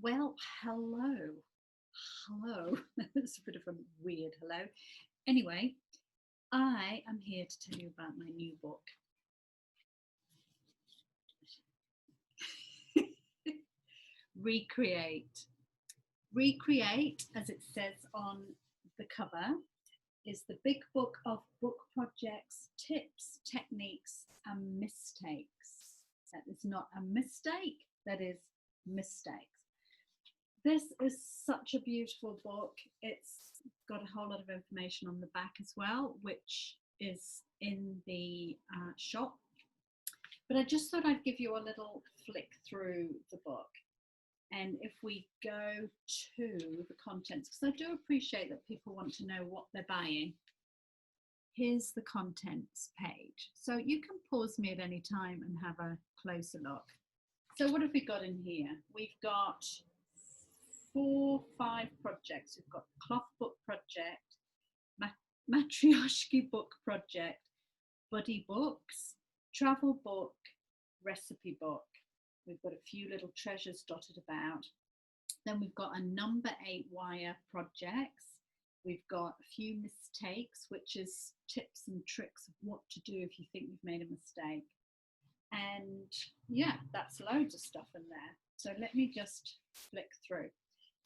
Well, hello. Hello. That's a bit of a weird hello. Anyway, I am here to tell you about my new book. Recreate. Recreate, as it says on the cover, is the big book of book projects, tips, techniques, and mistakes. That is not a mistake, that is mistakes. This is such a beautiful book. It's got a whole lot of information on the back as well, which is in the shop. But I just thought I'd give you a little flick through the book. And if we go to the contents, because I do appreciate that people want to know what they're buying. Here's the contents page. So you can pause me at any time and have a closer look. So what have we got in here? We've got 5 projects. We've got cloth book project, matryoshki book project, buddy books, travel book, recipe book. We've got a few little treasures dotted about. Then we've got a number 8 wire projects. We've got a few mistakes, which is tips and tricks of what to do if you think you've made a mistake. And yeah, that's loads of stuff in there. So let me just flick through.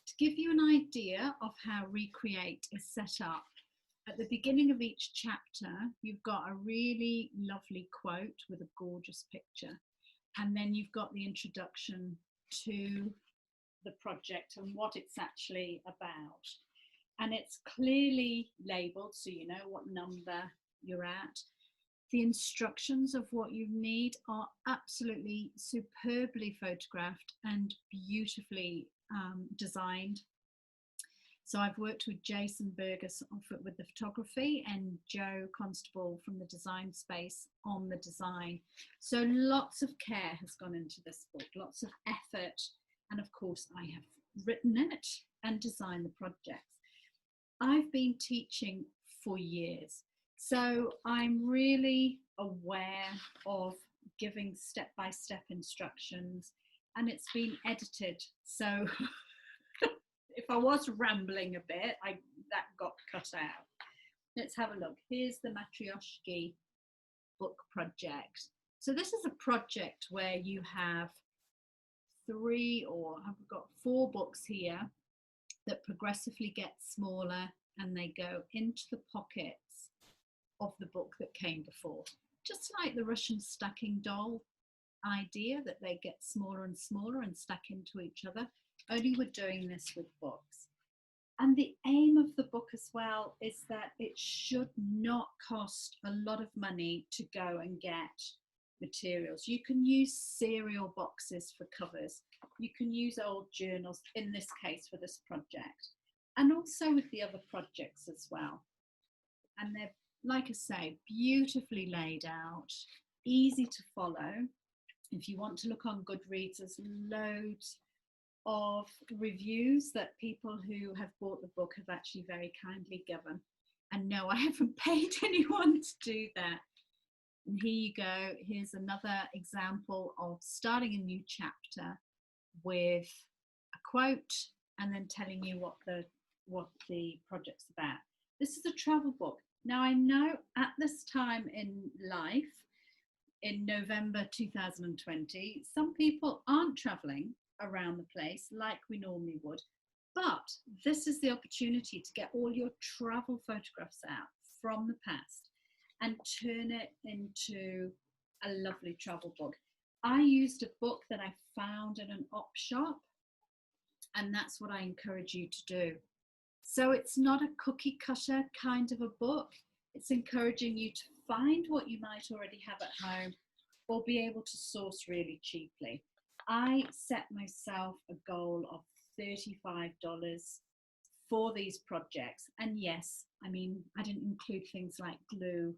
To give you an idea of how Recreate is set up, at the beginning of each chapter, you've got a really lovely quote with a gorgeous picture. And then you've got the introduction to the project and what it's actually about. And it's clearly labeled so you know what number you're at. The instructions of what you need are absolutely superbly photographed and beautifully designed. So I've worked with Jason Burgess with the photography and Joe Constable from the design space on the design. So lots of care has gone into this book, lots of effort. And of course, I have written it and designed the projects. I've been teaching for years, so I'm really aware of giving step-by-step instructions, and it's been edited. So if I was rambling a bit, that got cut out. Let's have a look. Here's the Matryoshki book project. So this is a project where you have 4 books here that progressively get smaller and they go into the pockets of the book that came before. Just like the Russian stacking doll idea, that they get smaller and smaller and stack into each other, only we're doing this with books. And the aim of the book as well is that it should not cost a lot of money to go and get materials. You can use cereal boxes for covers. You can use old journals, in this case for this project, and also with the other projects as well. And they're, like I say, beautifully laid out, easy to follow. If you want to look on Goodreads, there's loads of reviews that people who have bought the book have actually very kindly given. And no, I haven't paid anyone to do that. And here you go. Here's another example of starting a new chapter with a quote and then telling you what the project's about. This is a travel book. Now, I know at this time in life, in November 2020, some people aren't traveling around the place like we normally would, but this is the opportunity to get all your travel photographs out from the past and turn it into a lovely travel book. I used a book that I found in an op shop, and that's what I encourage you to do. So it's not a cookie cutter kind of a book. It's encouraging you to find what you might already have at home or be able to source really cheaply. I set myself a goal of $35 for these projects. And yes, I mean, I didn't include things like glue,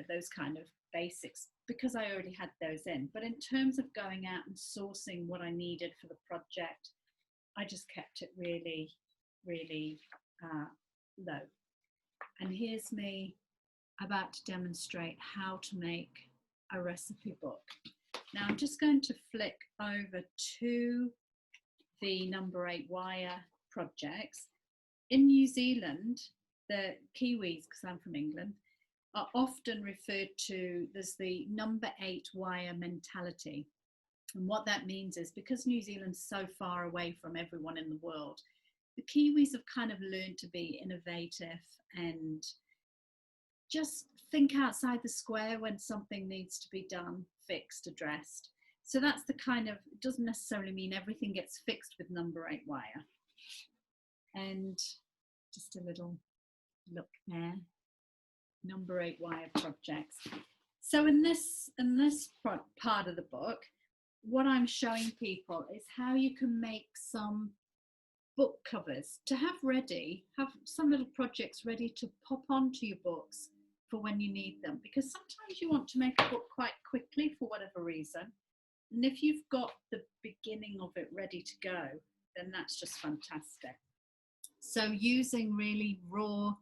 those kind of basics, because I already had those in. But in terms of going out and sourcing what I needed for the project, I just kept it really, really low. And here's me about to demonstrate how to make a recipe book. Now I'm just going to flick over to the number 8 wire projects. In New Zealand, the Kiwis, because I'm from England, are often referred to as the number 8 wire mentality. And what that means is, because New Zealand's so far away from everyone in the world, the Kiwis have kind of learned to be innovative and just think outside the square when something needs to be done, fixed, addressed. So that's the kind of, it doesn't necessarily mean everything gets fixed with number 8 wire. And just a little look there, number 8 wire projects. So in this part of the book, what I'm showing people is how you can make some book covers to have ready, have some little projects ready to pop onto your books for when you need them, because sometimes you want to make a book quite quickly for whatever reason, and if you've got the beginning of it ready to go, then that's just fantastic. So using really raw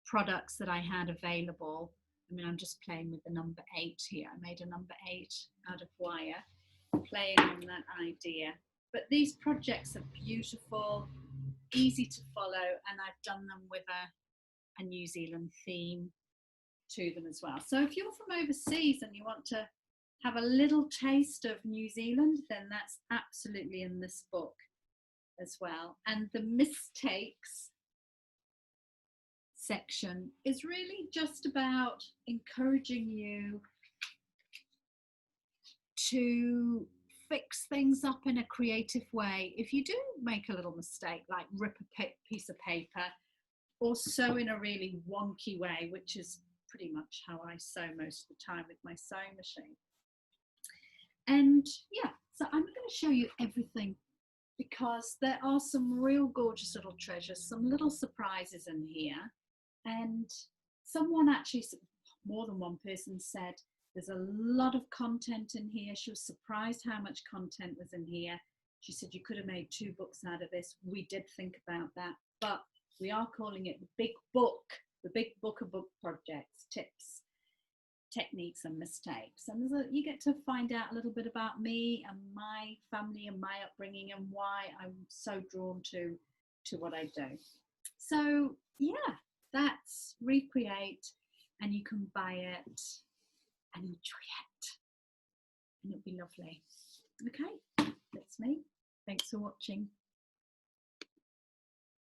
products that I had available, I mean, I'm just playing with the number 8 here. I made a number 8 out of wire, playing on that idea. But these projects are beautiful, easy to follow, and I've done them with a New Zealand theme to them as well. So if you're from overseas and you want to have a little taste of New Zealand, then that's absolutely in this book as well. And the mistakes section is really just about encouraging you to fix things up in a creative way. If you do make a little mistake, like rip a piece of paper or sew in a really wonky way, which is pretty much how I sew most of the time with my sewing machine. And yeah, so I'm going to show you everything, because there are some real gorgeous little treasures, some little surprises in here. And someone actually, more than one person, said there's a lot of content in here. She was surprised how much content was in here. She said you could have made 2 books out of this. We did think about that, but we are calling it the big book of book projects, tips, techniques and mistakes. And you get to find out a little bit about me and my family and my upbringing and why I'm so drawn to what I do. So yeah, that's Recreate, and you can buy it and enjoy it, and it'll be lovely. Okay, that's me. Thanks for watching.